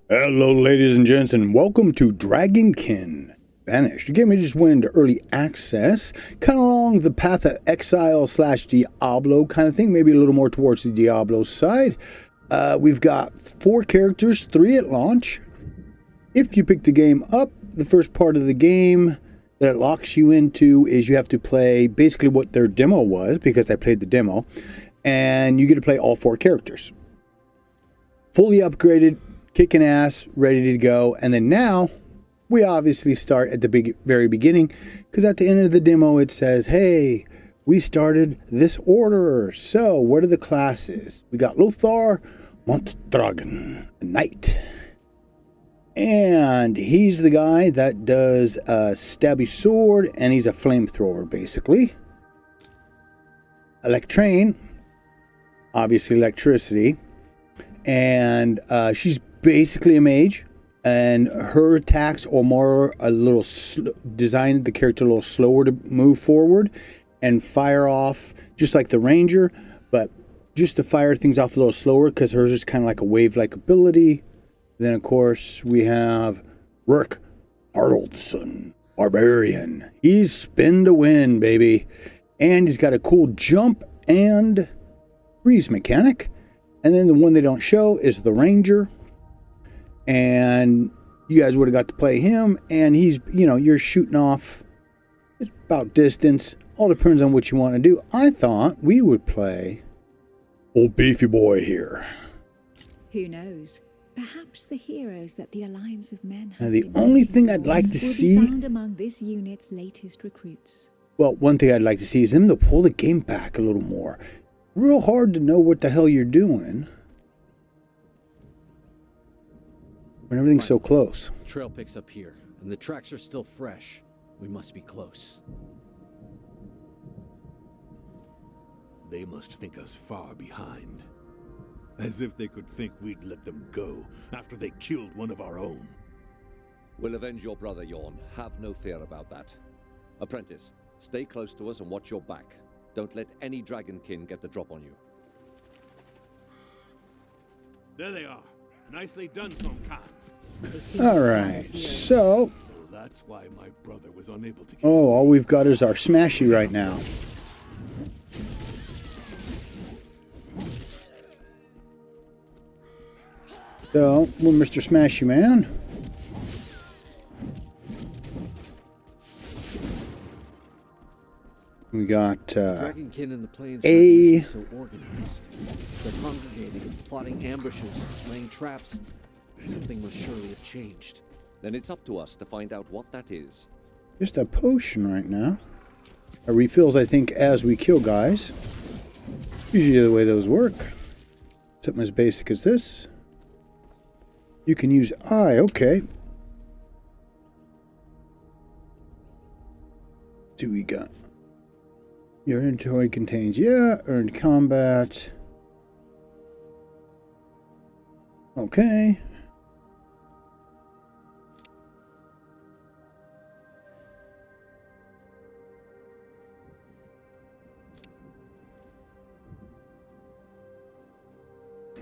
Hello ladies and gents, and welcome to Dragonkin Banished. The game just went into early access, kind of along the path of Exile / Diablo kind of thing, maybe a little more towards the Diablo side. We've got 4 characters, 3 at launch. If you pick the game up, the first part of the game that it locks you into is you have to play basically what their demo was, because I played the demo, and you get to play all 4 characters. Fully upgraded, kicking ass, ready to go. And then now we obviously start at the very beginning, because at the end of the demo it says, hey, we started this order. So what are the classes? We got Lothar Montdragon, a knight, and he's the guy that does a stabby sword, and he's a flamethrower basically. Electrain, obviously electricity, and she's basically a mage, and her attacks are more designed the character a little slower to move forward and fire off, just like the ranger, but just to fire things off a little slower, because hers is kind of like a wave-like ability. Then of course we have Rourke Haraldson, barbarian. He's spin to win, baby, and he's got a cool jump and freeze mechanic. And then the one they don't show is the ranger, and you guys would have got to play him, and he's, you're shooting off. It's about distance. All depends on what you want to do. I thought we would play old beefy boy here. Who knows? Perhaps the heroes that the Alliance of Men has Now, the only thing I'd like to see will be found among this unit's latest recruits. Well, one thing I'd like to see is them to pull the game back a little more. Real hard to know what the hell you're doing when everything's so close. Trail picks up here, and the tracks are still fresh. We must be close. They must think us far behind. As if they could think we'd let them go after they killed one of our own. We'll avenge your brother, Yorn. Have no fear about that. Apprentice, stay close to us and watch your back. Don't let any Dragonkin get the drop on you. There they are. Nicely done, Song Khan. All right, so that's why my brother was unable to. All we've got is our smashy right now. So we're Mr. Smashy Man. We got Dragonkin and the plains A. so organized. They're congregating, plotting ambushes, laying traps. Something must surely have changed. Then it's up to us to find out what that is. Just a potion right now. It refills, I think, as we kill guys. Usually the way those work. Something as basic as this. You can use I, okay. What do we got? Your inventory contains, earned combat. Okay.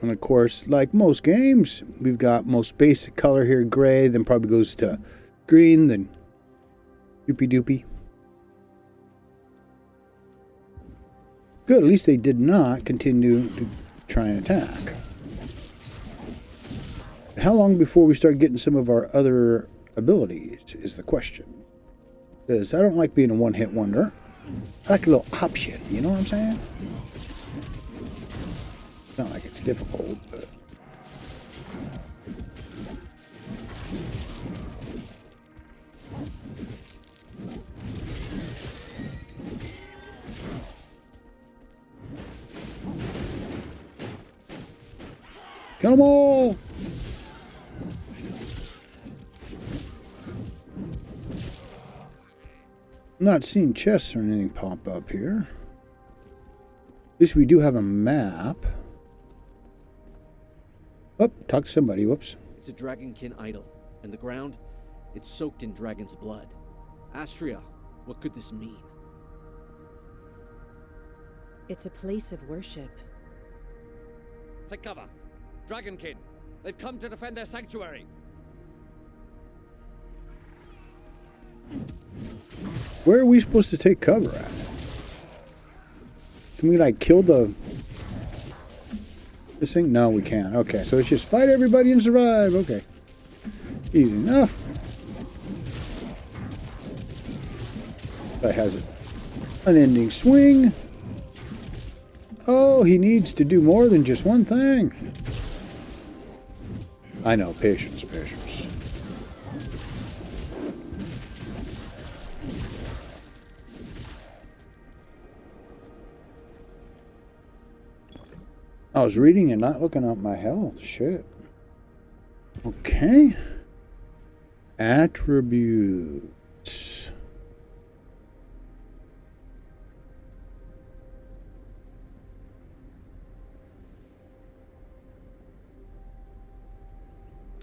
And of course, like most games, we've got most basic color here, gray, then probably goes to green, then doopy doopy. Good, at least they did not continue to try and attack. How long before we start getting some of our other abilities is the question. Because I don't like being a one-hit wonder. I like a little option, you know what I'm saying? It's not like it's difficult, but... Kill them all! I'm not seeing chests or anything pop up here. At least we do have a map. Oh, talk to somebody. Whoops. It's a Dragonkin idol, and the ground, it's soaked in dragon's blood. Astria, what could this mean? It's a place of worship. Take cover. Dragonkin, They've come to defend their sanctuary. Where are we supposed to take cover at? Can we, like, kill this thing? No, we can't. Okay, so it's just fight everybody and survive. Okay. Easy enough. That has an unending swing. Oh, he needs to do more than just one thing. I know, patience, patience. I was reading and not looking up my health. Shit. Okay. Attributes.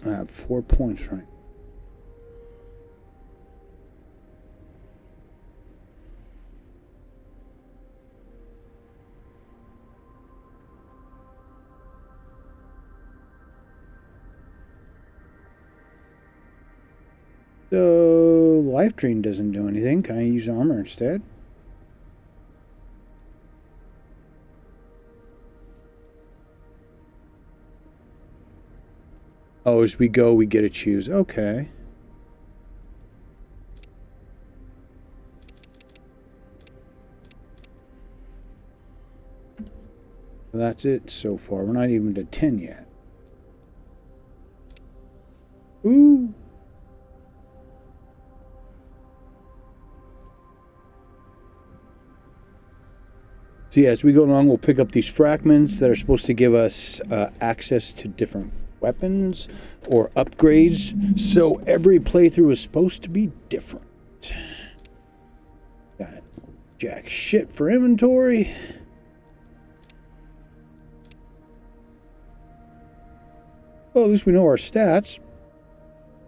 I have 4 points, right? So, Life Drain doesn't do anything. Can I use armor instead? Oh, as we go, we get to choose. Okay. Well, that's it so far. We're not even to 10 yet. Ooh. So yeah, as we go along, we'll pick up these fragments that are supposed to give us access to different weapons or upgrades. So every playthrough is supposed to be different. Got jack shit for inventory. Well, at least we know our stats.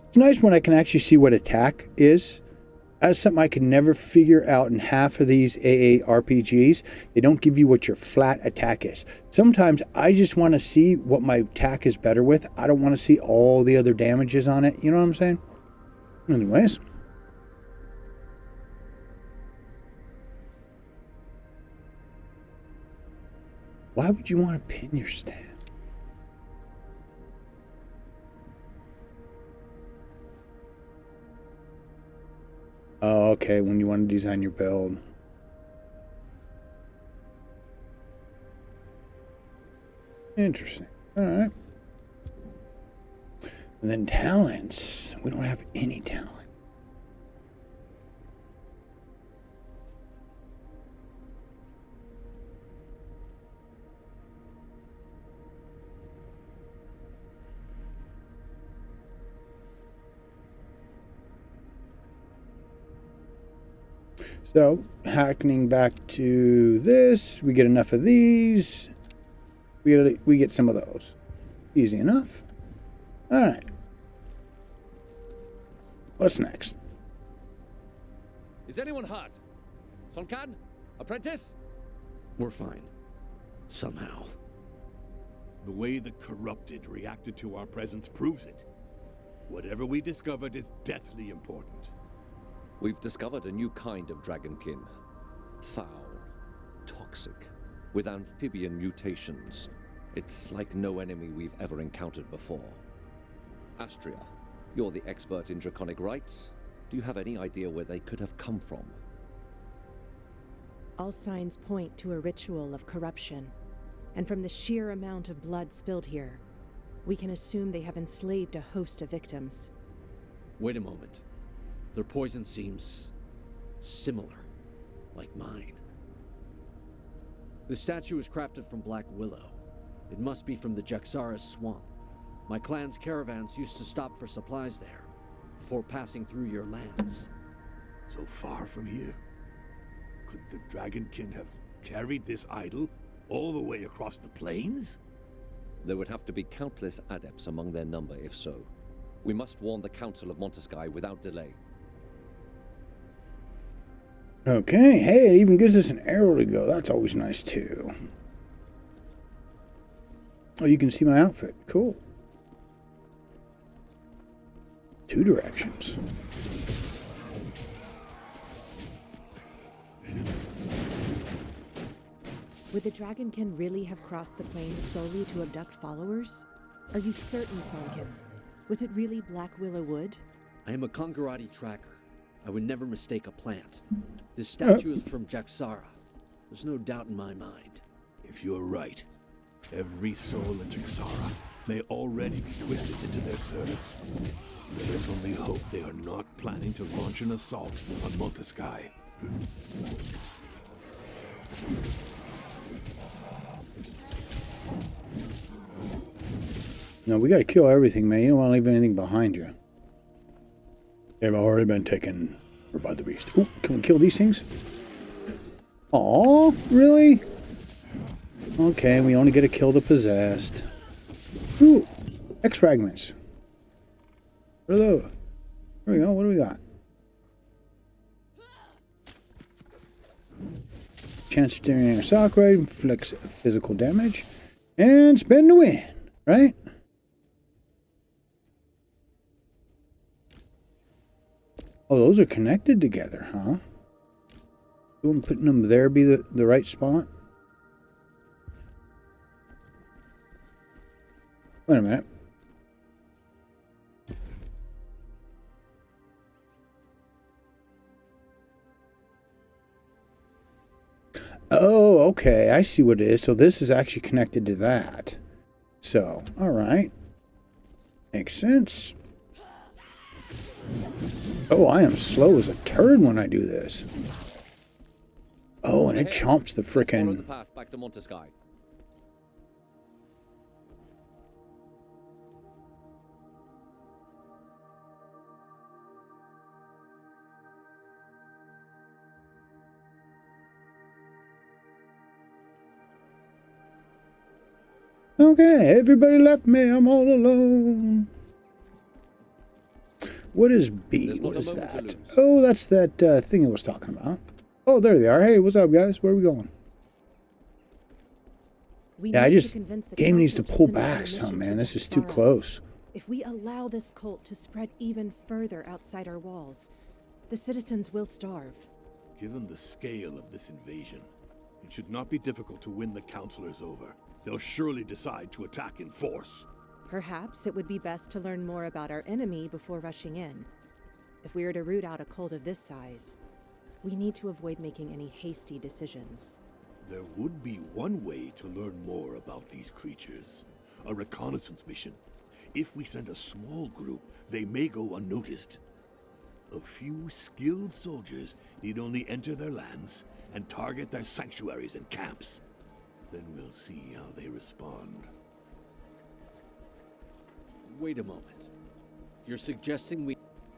It's nice when I can actually see what attack is. That's something I can never figure out in half of these AARPGs. They don't give you what your flat attack is. Sometimes I just want to see what my attack is better with. I don't want to see all the other damages on it. You know what I'm saying? Anyways. Why would you want to pin your stand? Oh, okay, when you want to design your build. Interesting. All right. And then talents. We don't have any talent. So, hacking back to this, we get enough of these. We get some of those. Easy enough. All right. What's next? Is anyone hurt? Sonkan? Apprentice? We're fine. Somehow. The way the corrupted reacted to our presence proves it. Whatever we discovered is deathly important. We've discovered a new kind of Dragonkin. Foul, toxic, with amphibian mutations. It's like no enemy we've ever encountered before. Astria, you're the expert in draconic rites. Do you have any idea where they could have come from? All signs point to a ritual of corruption. And from the sheer amount of blood spilled here, we can assume they have enslaved a host of victims. Wait a moment. Their poison seems similar, like mine. The statue is crafted from black willow. It must be from the Jaxaris swamp. My clan's caravans used to stop for supplies there, before passing through your lands. So far from here. Could the Dragonkin have carried this idol all the way across the plains? There would have to be countless adepts among their number if so. We must warn the Council of Montesky without delay. Okay, hey, it even gives us an arrow to go. That's always nice, too. Oh, you can see my outfit. Cool. 2 directions. Would the Dragonkin really have crossed the plains solely to abduct followers? Are you certain, Sunken? Was it really Black Willow Wood? I am a Kongarati tracker. I would never mistake a plant. This statue is from Jaxara. There's no doubt in my mind. If you're right, every soul in Jaxara may already be twisted into their service. Let us only hope they are not planning to launch an assault on Monteskai. No, we gotta kill everything, man. You don't want to leave anything behind you. They've already been taken by the beast. Ooh, can we kill these things? Aw, really? Okay, we only get to kill the possessed. Ooh, X fragments. What are those? There we go. What do we got? Chance of generating a shock rate, inflicts physical damage, and spin to win, right? Oh, those are connected together, huh? Wouldn't putting them there be the right spot? Wait a minute. Oh, okay. I see what it is. So this is actually connected to that. So, all right. Makes sense. Oh, I am slow as a turd when I do this. Oh, and it chomps the Follow the frickin'... path back to Monteskai. Okay, everybody left me. I'm all alone. What is B? There's What not a is moment to that? lose. Oh, that's that thing I was talking about. Oh, there they are. Hey, what's up, guys? Where are we going? We Yeah, I need to just... convince the Game needs to council pull send us back a some, mission man. to This is too Jaxara. close. If we allow this cult to spread even further outside our walls, the citizens will starve. Given the scale of this invasion, it should not be difficult to win the councilors over. They'll surely decide to attack in force. Perhaps it would be best to learn more about our enemy before rushing in. If we are to root out a cult of this size, we need to avoid making any hasty decisions. There would be one way to learn more about these creatures. A reconnaissance mission. If we send a small group, they may go unnoticed. A few skilled soldiers need only enter their lands and target their sanctuaries and camps. Then we'll see how they respond. Wait a moment. You're suggesting we...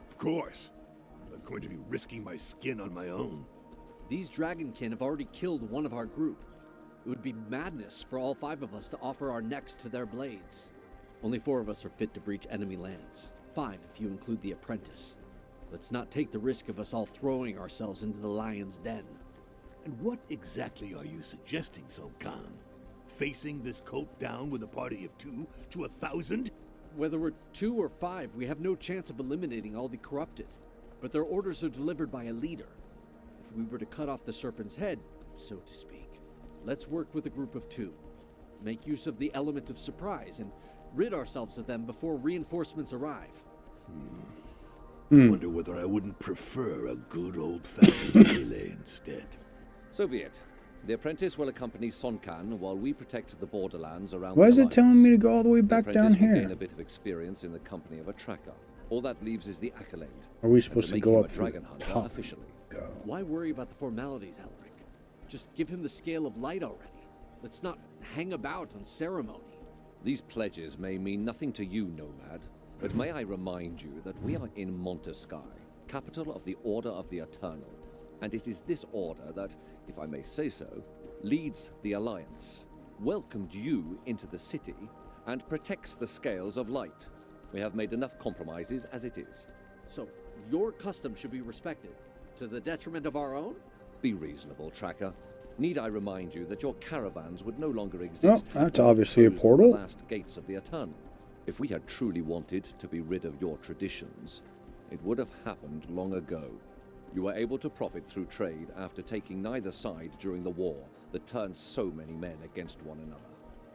Of course. I'm going to be risking my skin on my own. These Dragonkin have already killed one of our group. It would be madness for all 5 of us to offer our necks to their blades. Only 4 of us are fit to breach enemy lands. 5 if you include the apprentice. Let's not take the risk of us all throwing ourselves into the lion's den. And what exactly are you suggesting, Khan? Facing this cult down with a party of 2 to 1,000? Whether we're 2 or 5, we have no chance of eliminating all the corrupted. But their orders are delivered by a leader. If we were to cut off the serpent's head, so to speak, let's work with a group of 2. Make use of the element of surprise and rid ourselves of them before reinforcements arrive. I wonder whether I wouldn't prefer a good old-fashioned melee instead. So be it. The apprentice will accompany Sonkan while we protect the borderlands around Why the is it alliance. telling me to go all the way The back down apprentice will gain here? a bit of experience in the company of a tracker. All that leaves is the Accolade. Are we And supposed to make go him up a to the dragon hunter top? officially. Go. Why worry about the formalities, Elric? Just give him the scale of light already. Let's not hang about on ceremony. These pledges may mean nothing to you, Nomad, but may I remind you that we are in Monteskai, capital of the Order of the Eternal. And it is this order that, if I may say so, leads the Alliance, welcomed you into the city, and protects the scales of light. We have made enough compromises as it is. So, your custom should be respected, to the detriment of our own? Be reasonable, Tracker. Need I remind you that your caravans would no longer exist? Oh, that's obviously a closed to portal. The last gates of the Eternal. If we had truly wanted to be rid of your traditions, it would have happened long ago. You were able to profit through trade after taking neither side during the war that turned so many men against one another.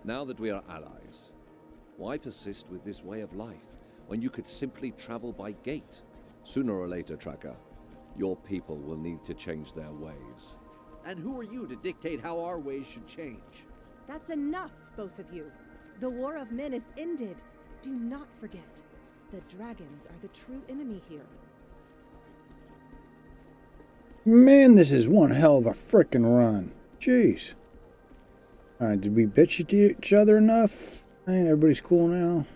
Now that we are allies, why persist with this way of life when you could simply travel by gate? Sooner or later, Tracker, your people will need to change their ways. And who are you to dictate how our ways should change? That's enough, both of you. The war of men is ended. Do not forget, the dragons are the true enemy here. Man, this is one hell of a frickin' run. Jeez. Alright, did we bitch at each other enough? Ain't everybody's cool now?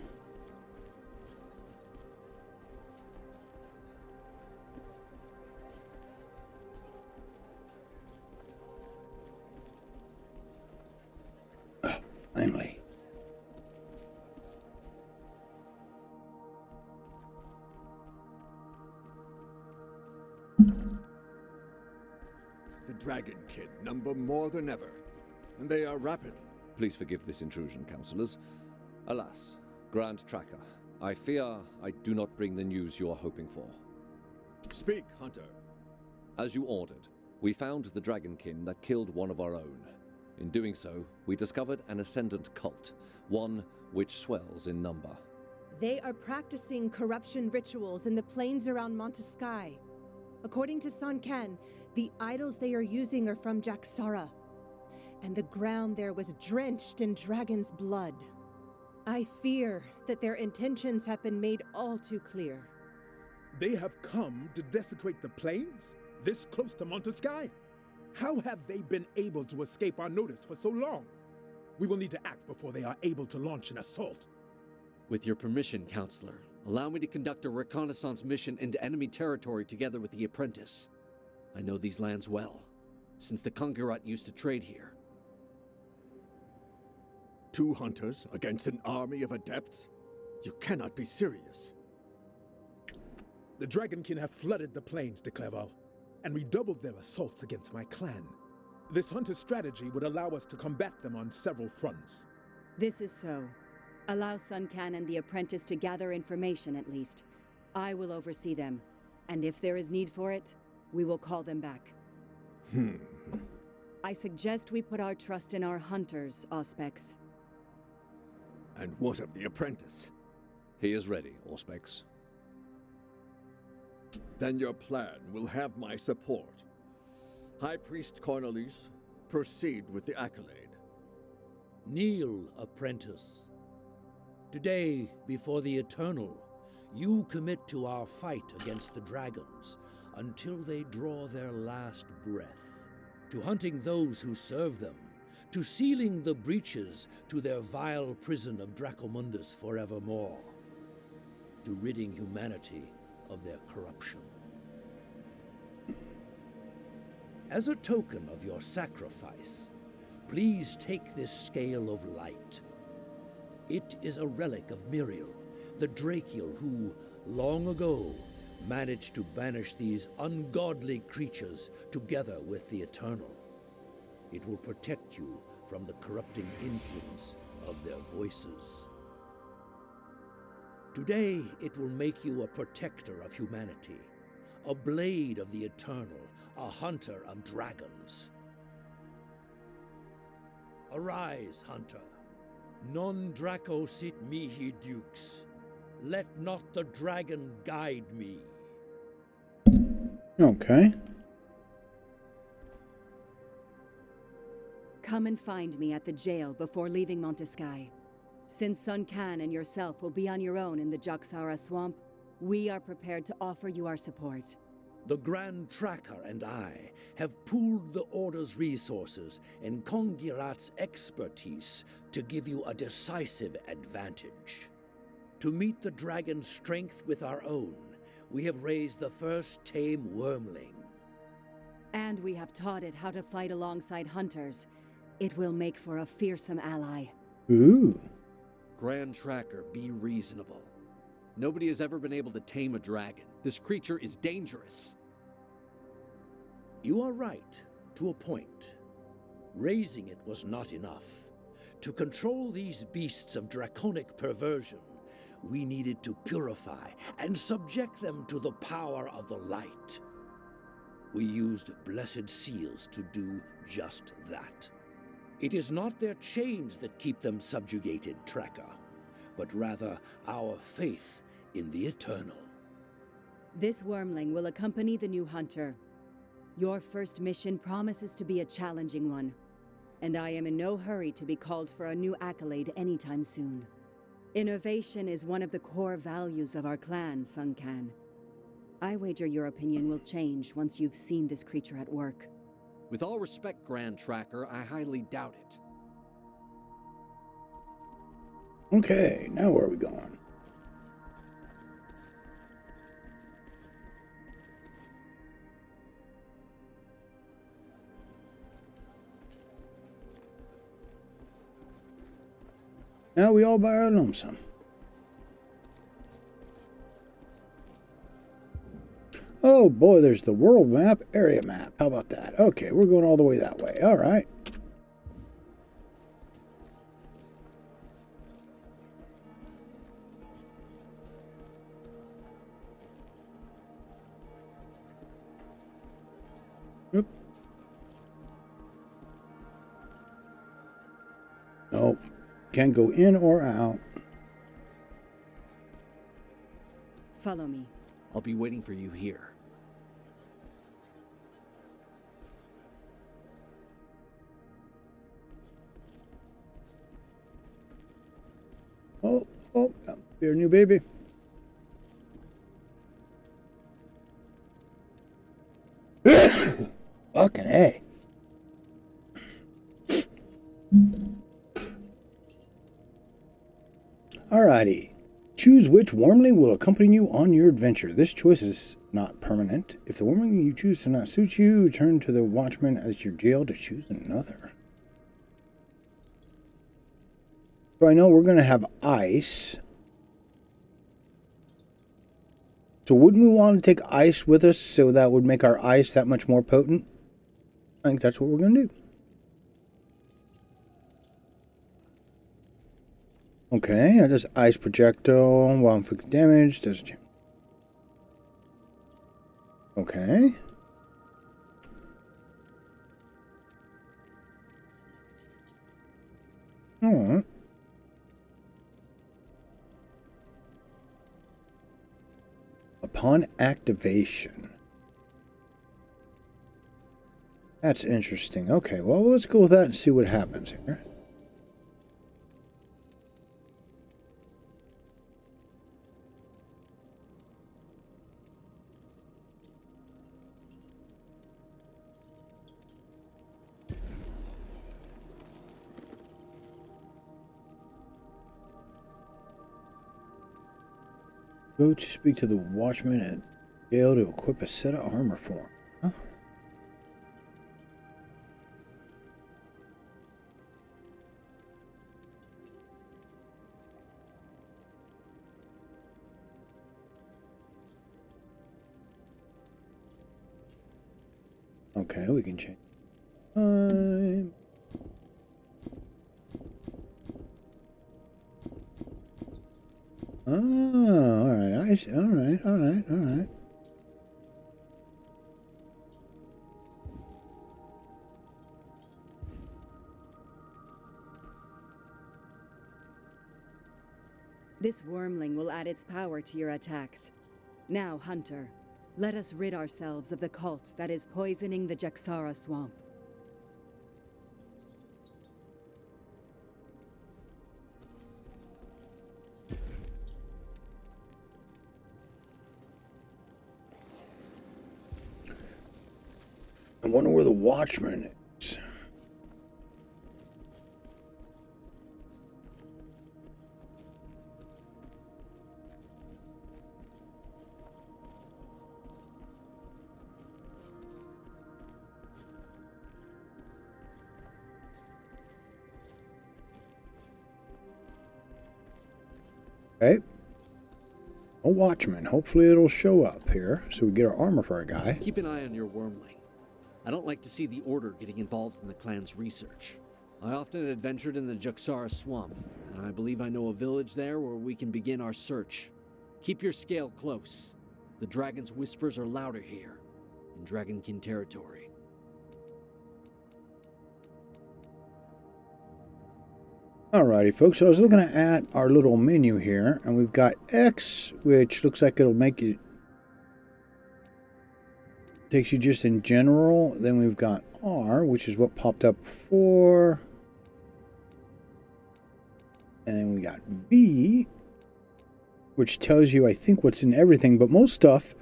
Oh, finally. The Dragonkin number more than ever, and they are rapid. Please forgive this intrusion, councillors. Alas, Grand Tracker, I fear I do not bring the news you are hoping for. Speak, Hunter. As you ordered, we found the Dragonkin that killed one of our own. In doing so, we discovered an ascendant cult, one which swells in number. They are practicing corruption rituals in the plains around Monteskai. According to Sun Can, the idols they are using are from Jaxara, and the ground there was drenched in dragon's blood. I fear that their intentions have been made all too clear. They have come to desecrate the plains, this close to Monteskai? How have they been able to escape our notice for so long? We will need to act before they are able to launch an assault. With your permission, Counselor, allow me to conduct a reconnaissance mission into enemy territory together with the apprentice. I know these lands well, since the Conqueror used to trade here. 2 hunters against an army of adepts? You cannot be serious. The Dragonkin have flooded the plains de Clerval, and redoubled their assaults against my clan. This hunter strategy would allow us to combat them on several fronts. This is so. Allow Sun Can and the apprentice to gather information at least. I will oversee them, and if there is need for it, we will call them back. I suggest we put our trust in our hunters, Auspex. And what of the apprentice? He is ready, Auspex. Then your plan will have my support. High Priest Cornelis, proceed with the Accolade. Kneel, apprentice. Today, before the Eternal, you commit to our fight against the dragons until they draw their last breath, to hunting those who serve them, to sealing the breaches to their vile prison of Dracomundus forevermore, to ridding humanity of their corruption. As a token of your sacrifice, please take this scale of light. It is a relic of Miriel, the Drakiel who, long ago, managed to banish these ungodly creatures together with the Eternal. It will protect you from the corrupting influence of their voices. Today, it will make you a protector of humanity, a blade of the Eternal, a hunter of dragons. Arise, hunter. Non Draco sit mihi dukes. Let not the dragon guide me. Okay. Come and find me at the jail before leaving Monteskai. Since Sun Can and yourself will be on your own in the Jaxara swamp, we are prepared to offer you our support. The Grand Tracker and I have pooled the Order's resources and Kongirat's expertise to give you a decisive advantage. To meet the dragon's strength with our own, we have raised the first tame wyrmling. And we have taught it how to fight alongside hunters. It will make for a fearsome ally. Ooh. Grand Tracker, be reasonable. Nobody has ever been able to tame a dragon. This creature is dangerous. You are right, to a point. Raising it was not enough. To control these beasts of draconic perversion, we needed to purify and subject them to the power of the light. We used blessed seals to do just that. It is not their chains that keep them subjugated, Tracker, but rather our faith in the eternal. This wyrmling will accompany the new hunter. Your first mission promises to be a challenging one, and I am in no hurry to be called for a new accolade anytime soon. Innovation is one of the core values of our clan, Sun Can. I wager your opinion will change once you've seen this creature at work. With all respect, Grand Tracker, I highly doubt it. Okay, now where are we going? Now we all buy our lonesome. Oh boy, there's the world map, area map. How about that? Okay, we're going all the way that way. All right. Oop. Nope. Can't go in or out. Follow me. I'll be waiting for you here. Oh, your new baby. Fucking A. Alrighty. Choose which wyrmling will accompany you on your adventure. This choice is not permanent. If the wyrmling you choose does not suit you, return to the watchman at your jail to choose another. So I know we're going to have ice. So wouldn't we want to take ice with us so that would make our ice that much more potent? I think that's what we're going to do. Okay, I just ice projectile while inflicting damage. Does it? Okay. Alright. Upon activation. That's interesting. Okay, well, let's go with that and see what happens here. Go to speak to the watchman at jail to equip a set of armor for him. Huh? Okay, we can change time. Oh, all right. I see. All right. This wyrmling will add its power to your attacks. Now, Hunter, let us rid ourselves of the cult that is poisoning the Jaxara swamp. I wonder where the watchman is. Okay. A watchman. Hopefully it'll show up here so we get our armor for our guy. Keep an eye on your wyrmling. I don't like to see the Order getting involved in the clan's research. I often adventured in the Jaxara swamp, and I believe I know a village there where we can begin our search. Keep your scale close. The dragon's whispers are louder here, in Dragonkin territory. Alrighty, folks. So I was looking at our little menu here, and we've got X, which looks like it'll make it takes you just in general. Then we've got R, which is what popped up before, and then we got V, which tells you, I think, what's in everything, but most stuff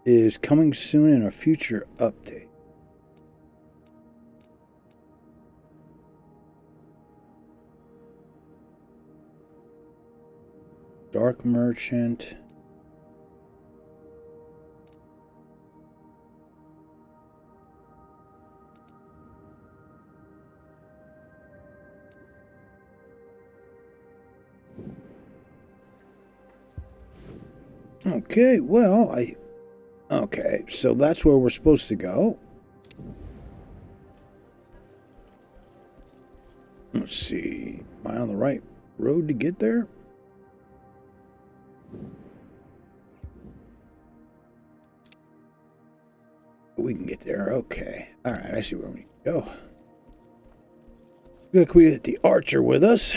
is coming soon in a future update. Dark Merchant. Okay, well, okay, so that's where we're supposed to go. Let's see. Am I on the right road to get there? We can get there. Okay. All right, I see where we need to go. Look, we get the archer with us.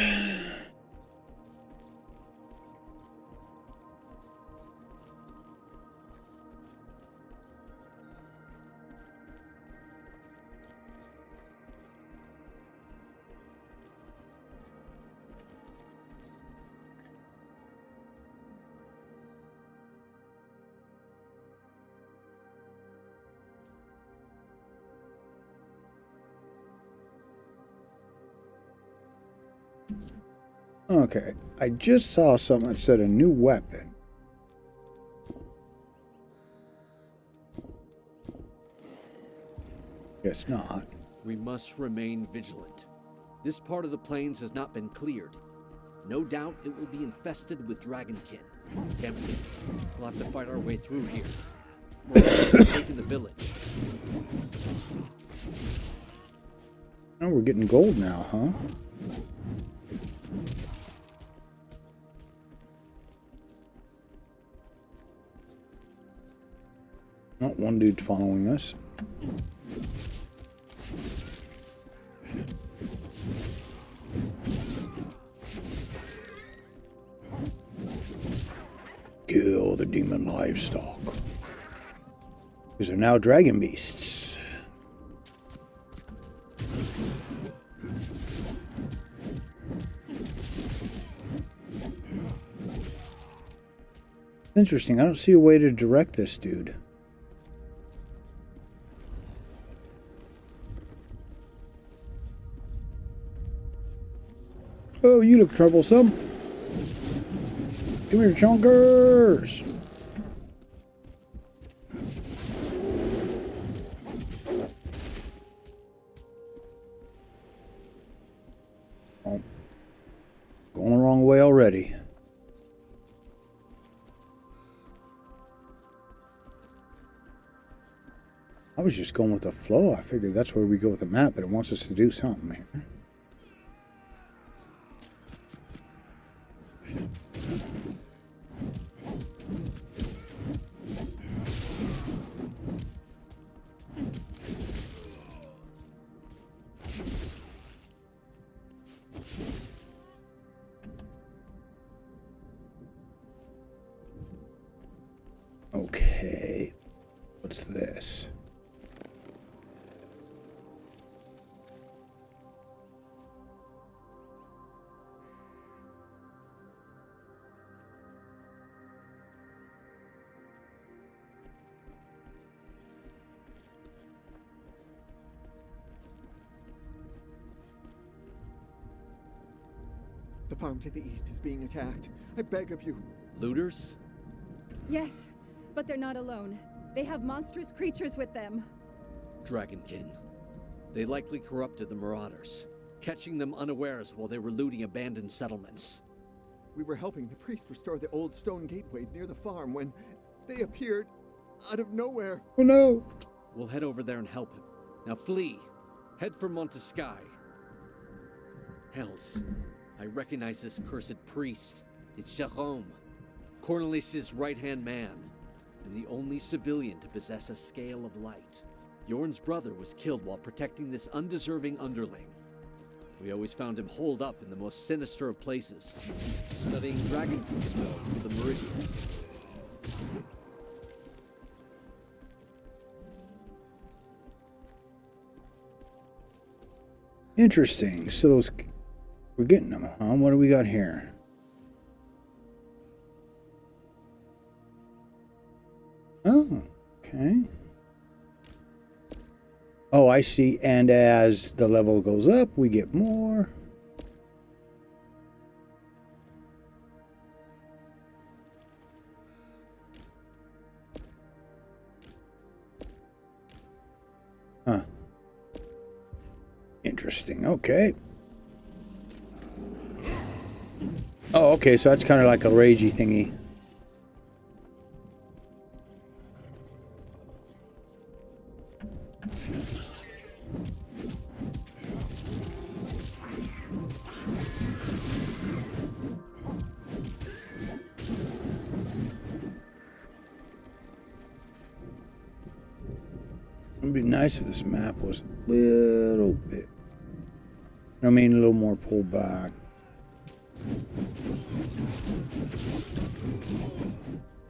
Okay, I just saw something that said a new weapon. Guess not. We must remain vigilant. This part of the plains has not been cleared. No doubt it will be infested with Dragonkin. Damn it. We'll have to fight our way through here. We're almost taking the village. Oh, we're getting gold now, huh? Oh, one dude's following us. Kill the demon livestock. These are now dragon beasts. Interesting. I don't see a way to direct this dude. Oh, you look troublesome. Come here, chunkers. Oh, going the wrong way already. I was just going with the flow. I figured that's where we go with the map, but it wants us to do something here. Okay, what's this? The farm to the east is being attacked. I beg of you. Looters? Yes, but they're not alone. They have monstrous creatures with them. Dragonkin. They likely corrupted the marauders, catching them unawares while they were looting abandoned settlements. We were helping the priest restore the old stone gateway near the farm when they appeared out of nowhere. Oh no! We'll head over there and help him. Now flee. Head for Montesky. Hells. I recognize this cursed priest. It's Jerome, Cornelis' right-hand man, and the only civilian to possess a scale of light. Yorn's brother was killed while protecting this undeserving underling. We always found him holed up in the most sinister of places, studying Dragonkin spells for the Meridians. Interesting. So those, we're getting them, huh? What do we got here? Oh, okay. Oh, I see. And as the level goes up, we get more. Huh. Interesting. Okay. Oh, okay. So that's kind of like a ragey thingy. It'd be nice if this map was a little bit, I mean, a little more pulled back.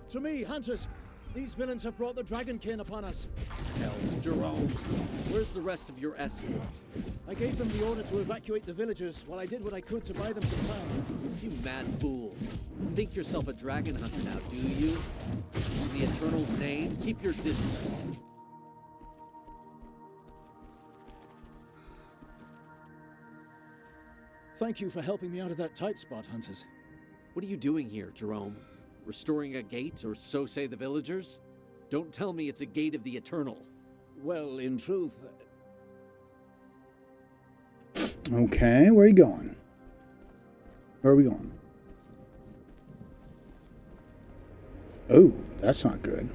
To me, hunters, these villains have brought the Dragonkin upon us. Hells, Jerome. Where's the rest of your escort? I gave them the order to evacuate the villagers while I did what I could to buy them some time. You mad fool. Think yourself a dragon hunter now, do you? In the Eternal's name, keep your distance. Thank you for helping me out of that tight spot, hunters. What are you doing here, Jerome? Restoring a gate, or so say the villagers? Don't tell me it's a gate of the Eternal. Well, in truth... Okay, where are you going? Where are we going? Oh, that's not good.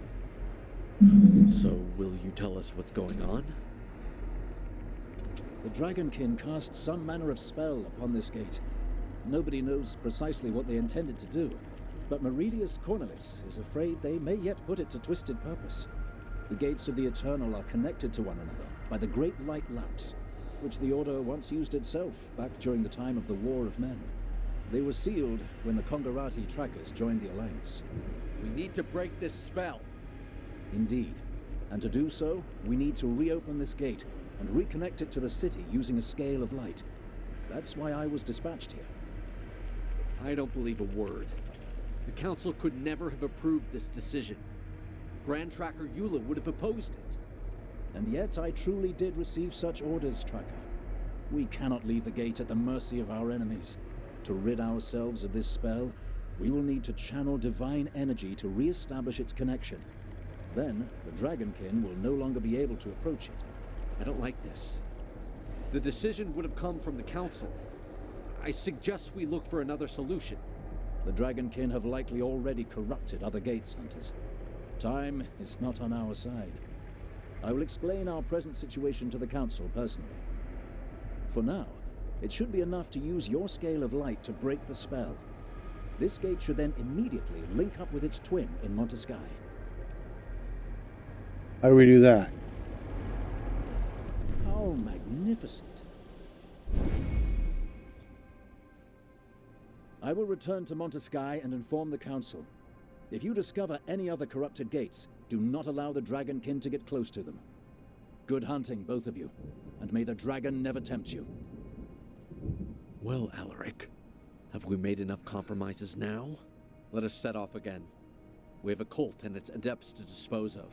So, will you tell us what's going on? The Dragonkin cast some manner of spell upon this gate. Nobody knows precisely what they intended to do, but Meridius Cornelis is afraid they may yet put it to twisted purpose. The gates of the Eternal are connected to one another by the Great Light Lapse, which the Order once used itself back during the time of the War of Men. They were sealed when the Kongarati trackers joined the Alliance. We need to break this spell. Indeed. And to do so, we need to reopen this gate and reconnect it to the city using a scale of light. That's why I was dispatched here. I don't believe a word. The Council could never have approved this decision. Grand Tracker Eula would have opposed it. And yet I truly did receive such orders, Tracker. We cannot leave the gate at the mercy of our enemies. To rid ourselves of this spell, we will need to channel divine energy to re-establish its connection. Then, the Dragonkin will no longer be able to approach it. I don't like this. The decision would have come from the Council. I suggest we look for another solution. The Dragonkin have likely already corrupted other gates, hunters. Time is not on our side. I will explain our present situation to the Council personally. For now, it should be enough to use your scale of light to break the spell. This gate should then immediately link up with its twin in Montesky. How do we do that? How magnificent. I will return to Montesky and inform the Council. If you discover any other corrupted gates, do not allow the Dragonkin to get close to them. Good hunting, both of you, and may the dragon never tempt you. Well, Alaric, have we made enough compromises now? Let us set off again. We have a cult and its adepts to dispose of.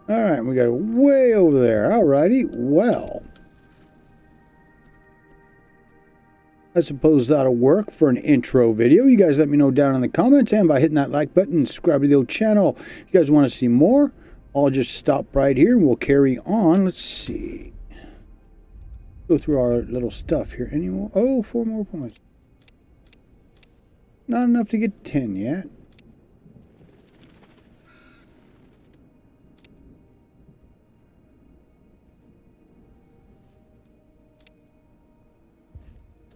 All right, we got it way over there. Alrighty, well, I suppose that'll work for an intro video. You guys let me know down in the comments and by hitting that like button and subscribe to the old channel. If you guys want to see more, I'll just stop right here and we'll carry on. Let's see. Go through our little stuff here. Any more? Oh, 4 more points. Not enough to get 10 yet.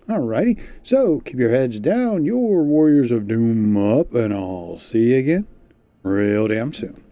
Alrighty, so keep your heads down, your Warriors of Doom up, and I'll see you again real damn soon.